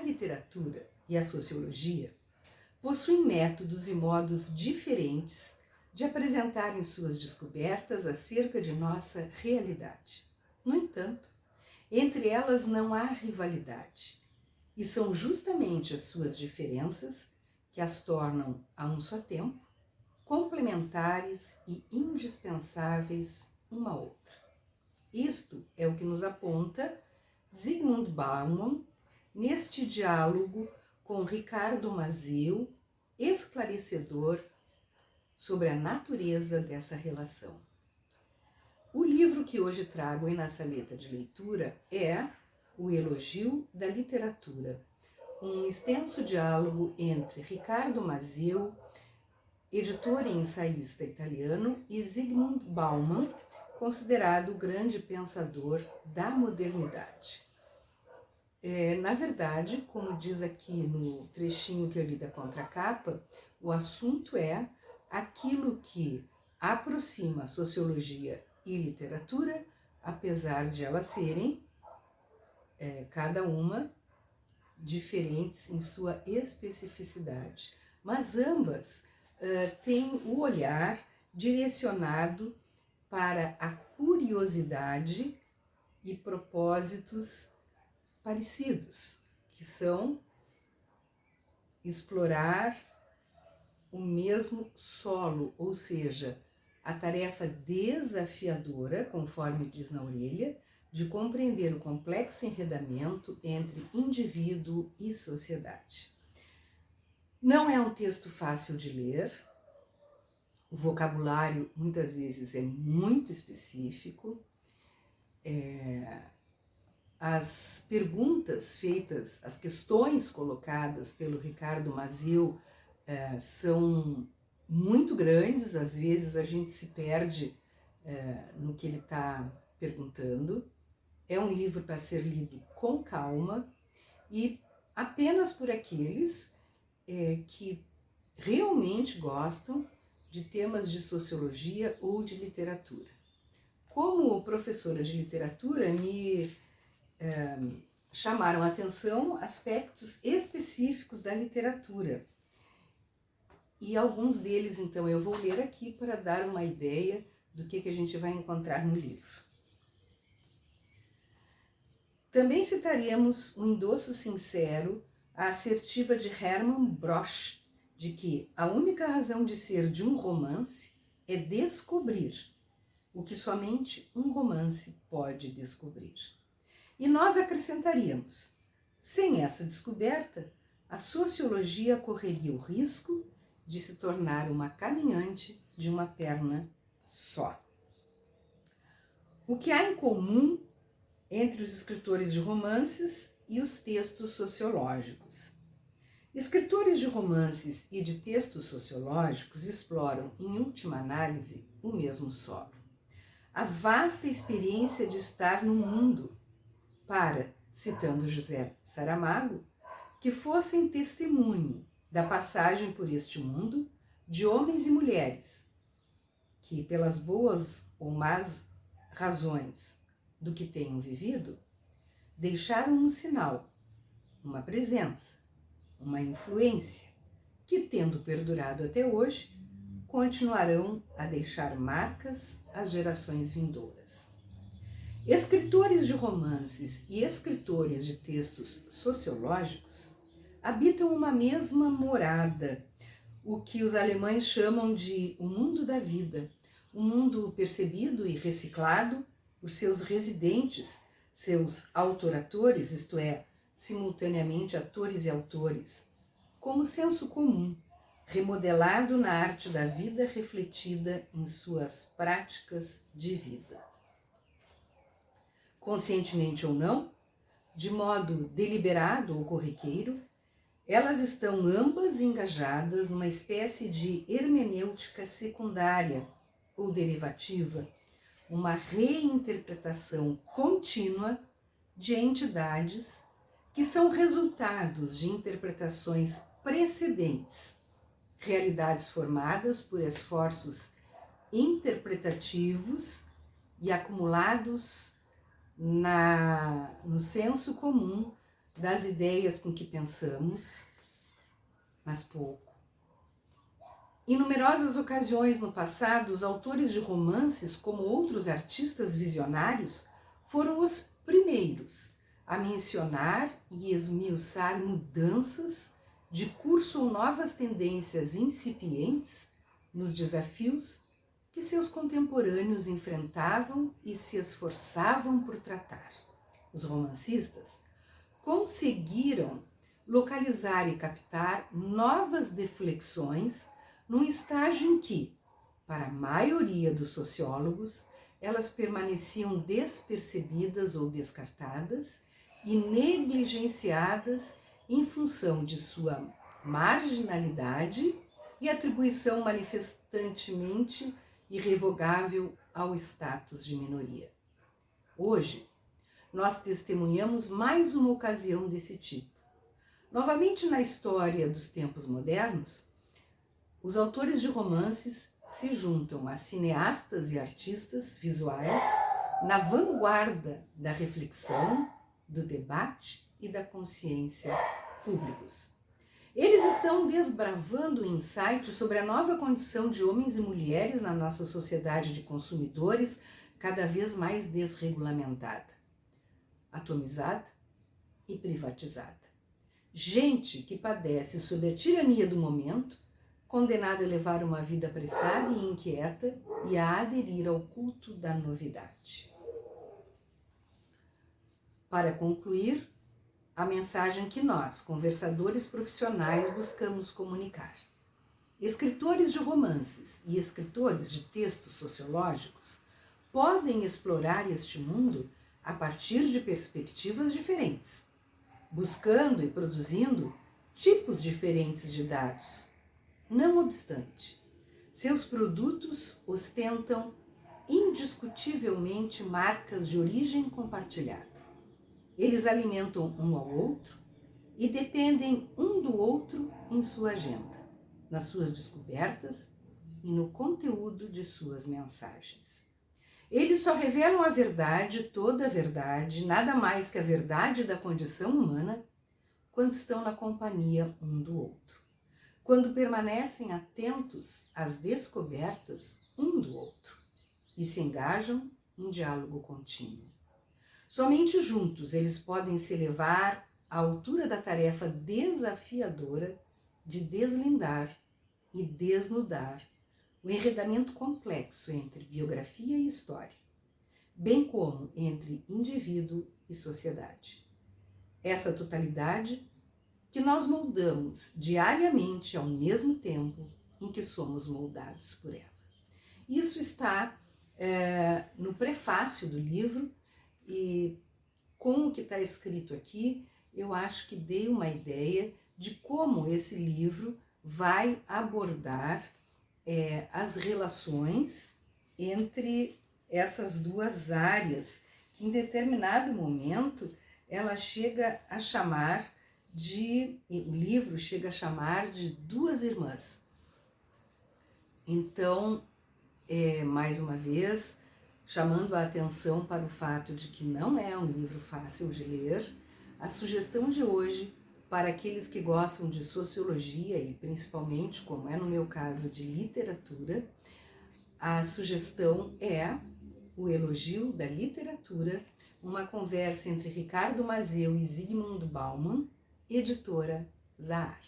literatura e a sociologia possuem métodos e modos diferentes de apresentarem suas descobertas acerca de nossa realidade. No entanto, entre elas não há rivalidade, e são justamente as suas diferenças que as tornam, a um só tempo, complementares e indispensáveis uma à outra. Isto é o que nos aponta Zygmunt Bauman neste diálogo com Ricardo Mazzeo, esclarecedor sobre a natureza dessa relação. O livro que hoje trago em nossa saleta de leitura é O Elogio da Literatura, um extenso diálogo entre Ricardo Mazzeo, editor e ensaísta italiano, e Zygmunt Bauman, considerado o grande pensador da modernidade. Na verdade, como diz aqui no trechinho que eu li da contracapa, o assunto é aquilo que aproxima a sociologia e literatura, apesar de elas serem, cada uma, diferentes em sua especificidade. Mas ambas têm o olhar direcionado para a curiosidade e propósitos parecidos, que são explorar o mesmo solo, ou seja, a tarefa desafiadora, conforme diz na orelha, de compreender o complexo enredamento entre indivíduo e sociedade. Não é um texto fácil de ler, o vocabulário muitas vezes é muito específico, as perguntas feitas, as questões colocadas pelo Ricardo Mazzeo são muito grandes, às vezes a gente se perde no que ele está perguntando. É um livro para ser lido com calma e apenas por aqueles que realmente gostam de temas de sociologia ou de literatura. Como professora de literatura, me chamaram a atenção aspectos específicos da literatura. E alguns deles, então, eu vou ler aqui para dar uma ideia do que a gente vai encontrar no livro. Também citaremos um endosso sincero à assertiva de Hermann Broch, de que a única razão de ser de um romance é descobrir o que somente um romance pode descobrir. E nós acrescentaríamos, sem essa descoberta, a sociologia correria o risco de se tornar uma caminhante de uma perna só. O que há em comum entre os escritores de romances e os textos sociológicos? Escritores de romances e de textos sociológicos exploram, em última análise, o mesmo solo. A vasta experiência de estar no mundo, para, citando José Saramago, que fossem testemunho da passagem por este mundo de homens e mulheres que, pelas boas ou más razões do que tenham vivido, deixaram um sinal, uma presença, uma influência, que, tendo perdurado até hoje, continuarão a deixar marcas às gerações vindouras. Escritores de romances e escritores de textos sociológicos habitam uma mesma morada, o que os alemães chamam de o mundo da vida, um mundo percebido e reciclado por seus residentes, seus autoratores, isto é, simultaneamente atores e autores, como senso comum, remodelado na arte da vida refletida em suas práticas de vida. Conscientemente ou não, de modo deliberado ou corriqueiro, elas estão ambas engajadas numa espécie de hermenêutica secundária ou derivativa, uma reinterpretação contínua de entidades que são resultados de interpretações precedentes, realidades formadas por esforços interpretativos e acumulados no senso comum das ideias com que pensamos, mas pouco. Em numerosas ocasiões no passado, os autores de romances, como outros artistas visionários, foram os primeiros a mencionar e esmiuçar mudanças de curso ou novas tendências incipientes nos desafios que seus contemporâneos enfrentavam e se esforçavam por tratar. Os romancistas conseguiram localizar e captar novas deflexões num estágio em que, para a maioria dos sociólogos, elas permaneciam despercebidas ou descartadas e negligenciadas em função de sua marginalidade e atribuição manifestantemente irrevogável ao status de minoria. Hoje, nós testemunhamos mais uma ocasião desse tipo. Novamente na história dos tempos modernos, os autores de romances se juntam a cineastas e artistas visuais na vanguarda da reflexão, do debate e da consciência públicos. Eles estão desbravando insights sobre a nova condição de homens e mulheres na nossa sociedade de consumidores cada vez mais desregulamentada, atomizada e privatizada. Gente que padece sob a tirania do momento, condenada a levar uma vida apressada e inquieta e a aderir ao culto da novidade. Para concluir, a mensagem que nós, conversadores profissionais, buscamos comunicar. Escritores de romances e escritores de textos sociológicos podem explorar este mundo a partir de perspectivas diferentes, buscando e produzindo tipos diferentes de dados. Não obstante, seus produtos ostentam indiscutivelmente marcas de origem compartilhada. Eles alimentam um ao outro e dependem um do outro em sua agenda, nas suas descobertas e no conteúdo de suas mensagens. Eles só revelam a verdade, toda a verdade, nada mais que a verdade da condição humana, quando estão na companhia um do outro, quando permanecem atentos às descobertas um do outro e se engajam em diálogo contínuo. Somente juntos eles podem se elevar à altura da tarefa desafiadora de deslindar e desnudar o enredamento complexo entre biografia e história, bem como entre indivíduo e sociedade. Essa totalidade que nós moldamos diariamente ao mesmo tempo em que somos moldados por ela. Isso está no prefácio do livro, e com o que está escrito aqui, eu acho que dei uma ideia de como esse livro vai abordar as relações entre essas duas áreas, que em determinado momento ela chega a chamar o livro chega a chamar de duas irmãs. Então, mais uma vez, chamando a atenção para o fato de que não é um livro fácil de ler, a sugestão de hoje, para aqueles que gostam de sociologia e principalmente, como é no meu caso, de literatura, a sugestão é O Elogio da Literatura, uma conversa entre Ricardo Mazeu e Zygmunt Bauman, editora Zahar.